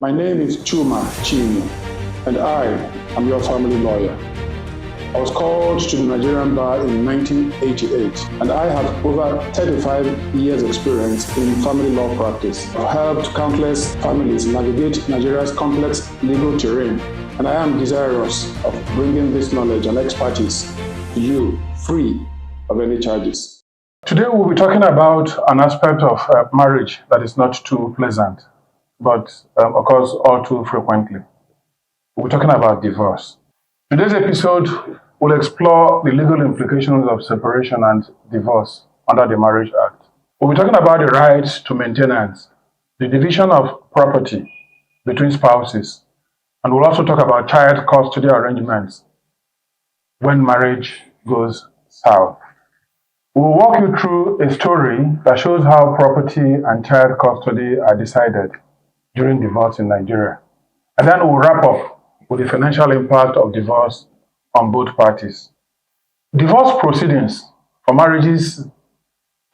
My name is Chuma Chini, and I am your family lawyer. I was called to the Nigerian bar in 1988, and I have over 35 years experience in family law practice. I've helped countless families navigate Nigeria's complex legal terrain, and I am desirous of bringing this knowledge and expertise to you free of any charges. Today we'll be talking about an aspect of marriage that is not too pleasant, but occurs all too frequently. We're talking about divorce. Today's episode will explore the legal implications of separation and divorce under the Marriage Act. We'll be talking about the rights to maintenance, the division of property between spouses, and we'll also talk about child custody arrangements when marriage goes south. We'll walk you through a story that shows how property and child custody are decided during divorce in Nigeria. And then we'll wrap up with the financial impact of divorce on both parties. Divorce proceedings for marriages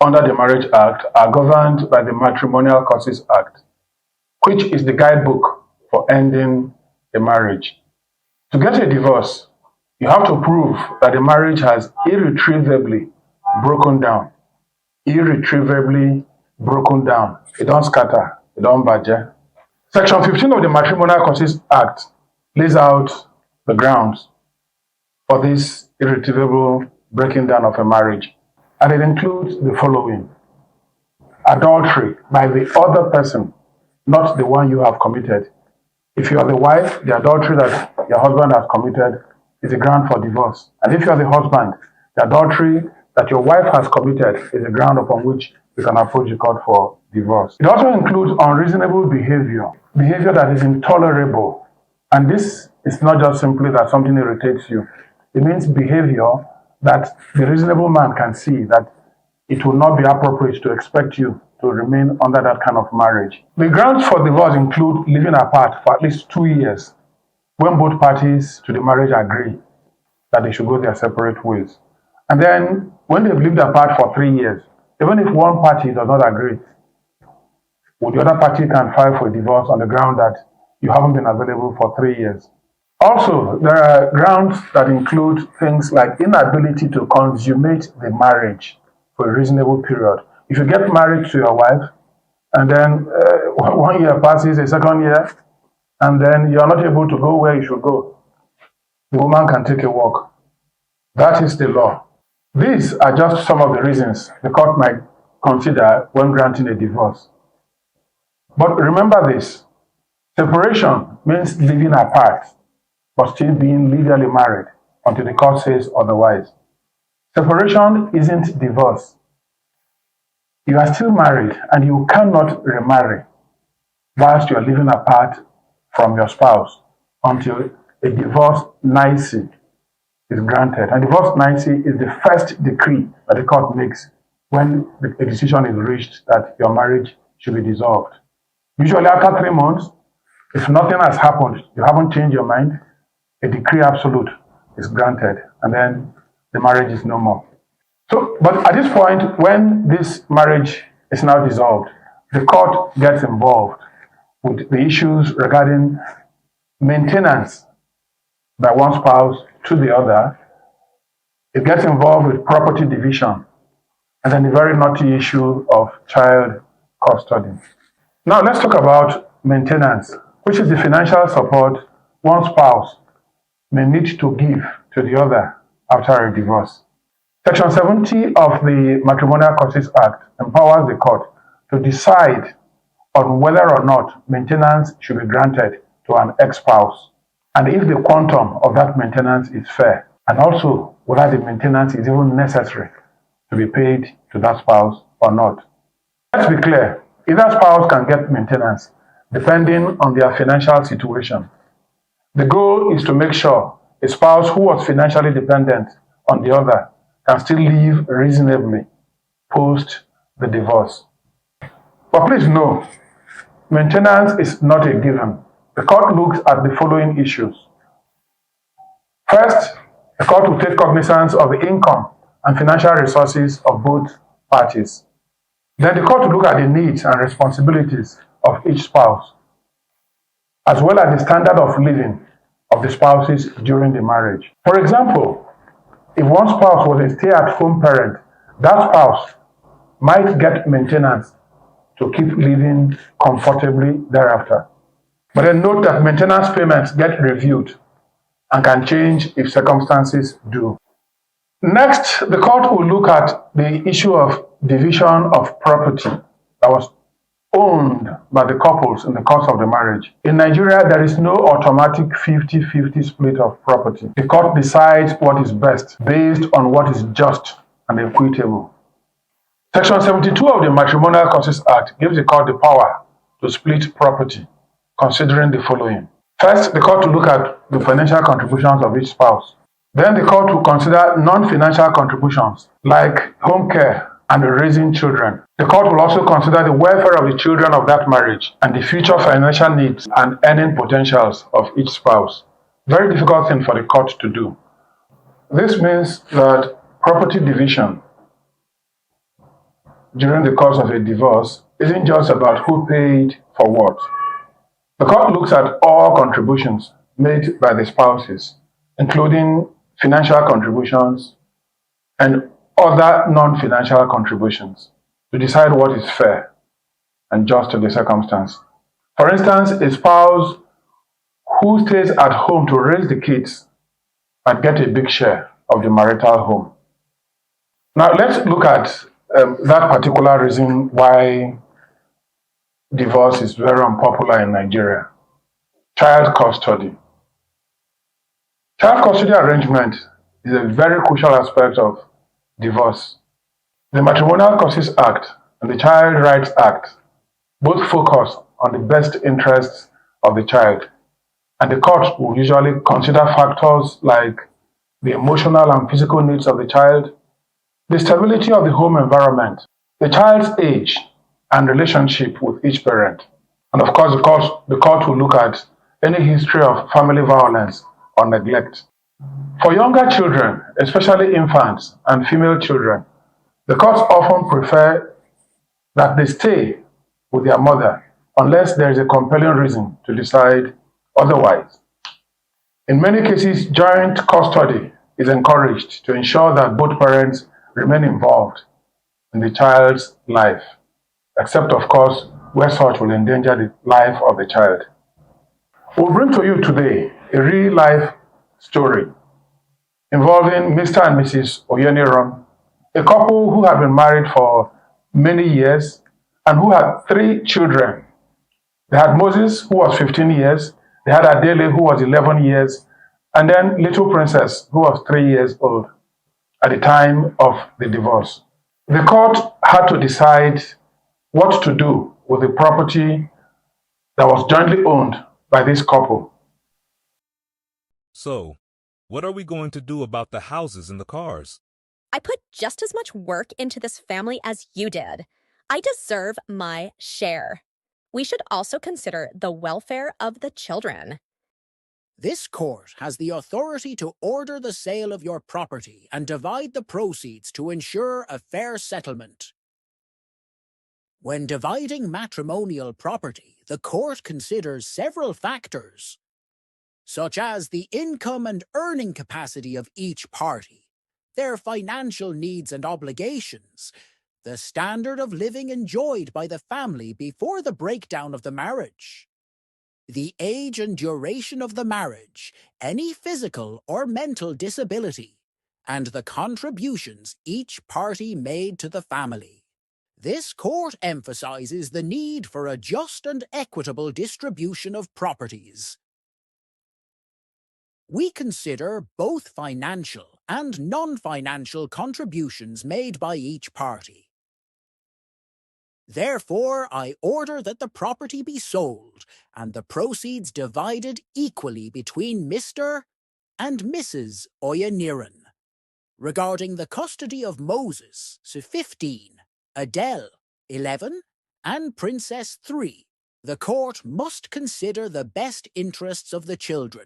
under the Marriage Act are governed by the Matrimonial Causes Act, which is the guidebook for ending a marriage. To get a divorce, you have to prove that the marriage has irretrievably broken down. Irretrievably broken down. It don't scatter, it don't budge. Section 15 of the Matrimonial Causes Act lays out the grounds for this irretrievable breaking down of a marriage. And it includes the following: adultery by the other person, not the one you have committed. If you are the wife, the adultery that your husband has committed is a ground for divorce. And if you are the husband, the adultery that your wife has committed is a ground upon which you can approach the court for divorce. It also includes unreasonable behavior that is intolerable. And this is not just simply that something irritates you. It means behavior that the reasonable man can see that it will not be appropriate to expect you to remain under that kind of marriage. The grounds for divorce include living apart for at least 2 years when both parties to the marriage agree that they should go their separate ways. And then when they've lived apart for 3 years, even if one party does not agree, the other party can file for divorce on the ground that you haven't been available for 3 years. Also, there are grounds that include things like inability to consummate the marriage for a reasonable period. If you get married to your wife, and then 1 year passes, a second year, and then you're not able to go where you should go, the woman can take a walk. That is the law. These are just some of the reasons the court might consider when granting a divorce. But remember this: separation means living apart, but still being legally married until the court says otherwise. Separation isn't divorce. You are still married and you cannot remarry whilst you are living apart from your spouse until a divorce nicety is granted. And divorce nicety is the first decree that the court makes when a decision is reached that your marriage should be dissolved. Usually after 3 months, if nothing has happened, you haven't changed your mind, a decree absolute is granted, and then the marriage is no more. But at this point, when this marriage is now dissolved, the court gets involved with the issues regarding maintenance by one spouse to the other. It gets involved with property division, and then the very knotty issue of child custody. Now let's talk about maintenance, which is the financial support one spouse may need to give to the other after a divorce. Section 70 of the Matrimonial Causes Act empowers the court to decide on whether or not maintenance should be granted to an ex-spouse, and if the quantum of that maintenance is fair, and also whether the maintenance is even necessary to be paid to that spouse or not. Let's be clear, either spouse can get maintenance depending on their financial situation. The goal is to make sure a spouse who was financially dependent on the other can still live reasonably post the divorce. But please know, maintenance is not a given. The court looks at the following issues. First, the court will take cognizance of the income and financial resources of both parties. Then the court will look at the needs and responsibilities of each spouse. as well as the standard of living of the spouses during the marriage. For example, if one spouse was a stay-at-home parent, that spouse might get maintenance to keep living comfortably thereafter. But then note that maintenance payments get reviewed and can change if circumstances do. Next, the court will look at the issue of division of property that was owned by the couples in the course of the marriage. In Nigeria, there is no automatic 50-50 split of property. The court decides what is best based on what is just and equitable. Section 72 of the Matrimonial Causes Act gives the court the power to split property, considering the following. First, the court will look at the financial contributions of each spouse. Then the court will consider non-financial contributions like home care and raising children. The court will also consider the welfare of the children of that marriage and the future financial needs and earning potentials of each spouse. Very difficult thing for the court to do. This means that property division during the course of a divorce isn't just about who paid for what. The court looks at all contributions made by the spouses, including financial contributions and other non-financial contributions, to decide what is fair and just to the circumstance. For instance, a spouse who stays at home to raise the kids might get a big share of the marital home. Now let's look at that particular reason why divorce is very unpopular in Nigeria: child custody. Child custody arrangement is a very crucial aspect of divorce. The Matrimonial Causes Act and the Child Rights Act both focus on the best interests of the child, and the court will usually consider factors like the emotional and physical needs of the child, the stability of the home environment, the child's age and relationship with each parent. And of course, the court will look at any history of family violence or neglect. For younger children, especially infants and female children, the courts often prefer that they stay with their mother unless there is a compelling reason to decide otherwise. In many cases, joint custody is encouraged to ensure that both parents remain involved in the child's life, except of course where such will endanger the life of the child. We'll bring to you today a real life story involving Mr. and Mrs. Oyeniran, a couple who had been married for many years and who had 3 children. They had Moses, who was 15 years, they had Adele, who was 11 years, and then little Princess, who was 3 years old at the time of the divorce. The court had to decide what to do with the property that was jointly owned by this couple. So, what are we going to do about the houses and the cars? I put just as much work into this family as you did. I deserve my share. We should also consider the welfare of the children. This court has the authority to order the sale of your property and divide the proceeds to ensure a fair settlement. When dividing matrimonial property, the court considers several factors, such as the income and earning capacity of each party, their financial needs and obligations, the standard of living enjoyed by the family before the breakdown of the marriage, the age and duration of the marriage, any physical or mental disability, and the contributions each party made to the family. This court emphasizes the need for a just and equitable distribution of properties. We consider both financial and non-financial contributions made by each party. Therefore, I order that the property be sold and the proceeds divided equally between Mr. and Mrs. Oyeniran. Regarding the custody of Moses, 15, Adele, 11, and Princess, 3, the court must consider the best interests of the children.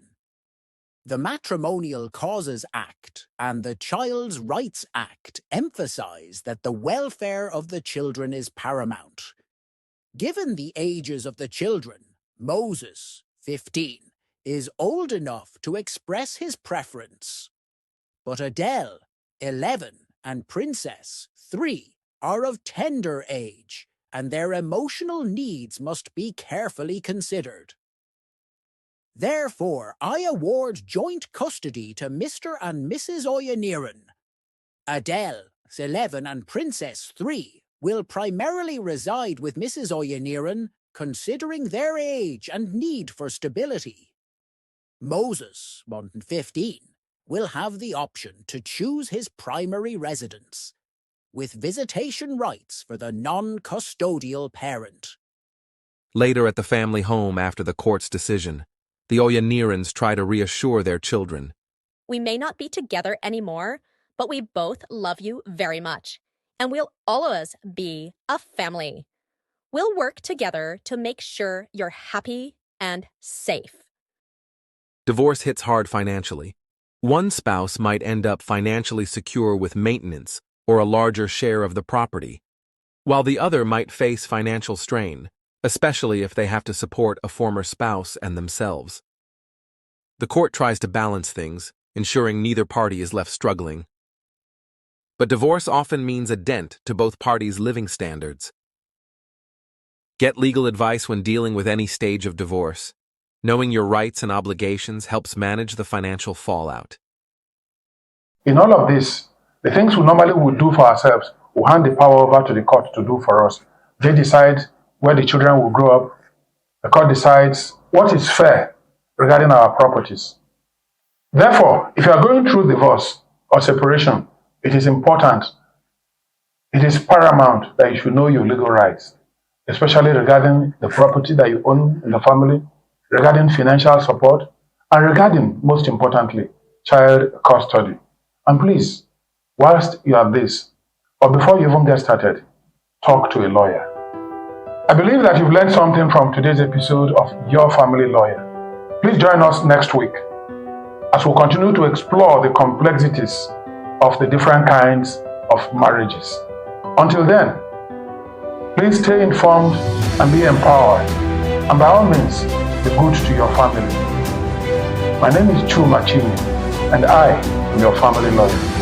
The Matrimonial Causes Act and the Child's Rights Act emphasize that the welfare of the children is paramount. Given the ages of the children, Moses, 15, is old enough to express his preference. But Adele, 11, and Princess, 3, are of tender age, and their emotional needs must be carefully considered. Therefore, I award joint custody to Mr. and Mrs. Oyeniran. Adele, 11, and Princess, 3, will primarily reside with Mrs. Oyeniran, considering their age and need for stability. Moses, 15, will have the option to choose his primary residence, with visitation rights for the non-custodial parent. Later at the family home after the court's decision, the Oyenirans try to reassure their children. We may not be together anymore, but we both love you very much, and we'll always be a family. We'll work together to make sure you're happy and safe. Divorce hits hard financially. One spouse might end up financially secure with maintenance or a larger share of the property, while the other might face financial strain, especially if they have to support a former spouse and themselves. The court tries to balance things, ensuring neither party is left struggling. But divorce often means a dent to both parties' living standards. Get legal advice when dealing with any stage of divorce. Knowing your rights and obligations helps manage the financial fallout. In all of this, the things we normally would do for ourselves, we hand the power over to the court to do for us. They decide where the children will grow up. The court decides what is fair regarding our properties. Therefore, if you are going through divorce or separation, it is important, it is paramount that you should know your legal rights, especially regarding the property that you own in the family, regarding financial support, and regarding, most importantly, child custody. And please, whilst you have this, or before you even get started, talk to a lawyer. I believe that you've learned something from today's episode of Your Family Lawyer. Please join us next week as we'll continue to explore the complexities of the different kinds of marriages. Until then, please stay informed and be empowered, and by all means, be good to your family. My name is Chuma Chini, and I am your family lawyer.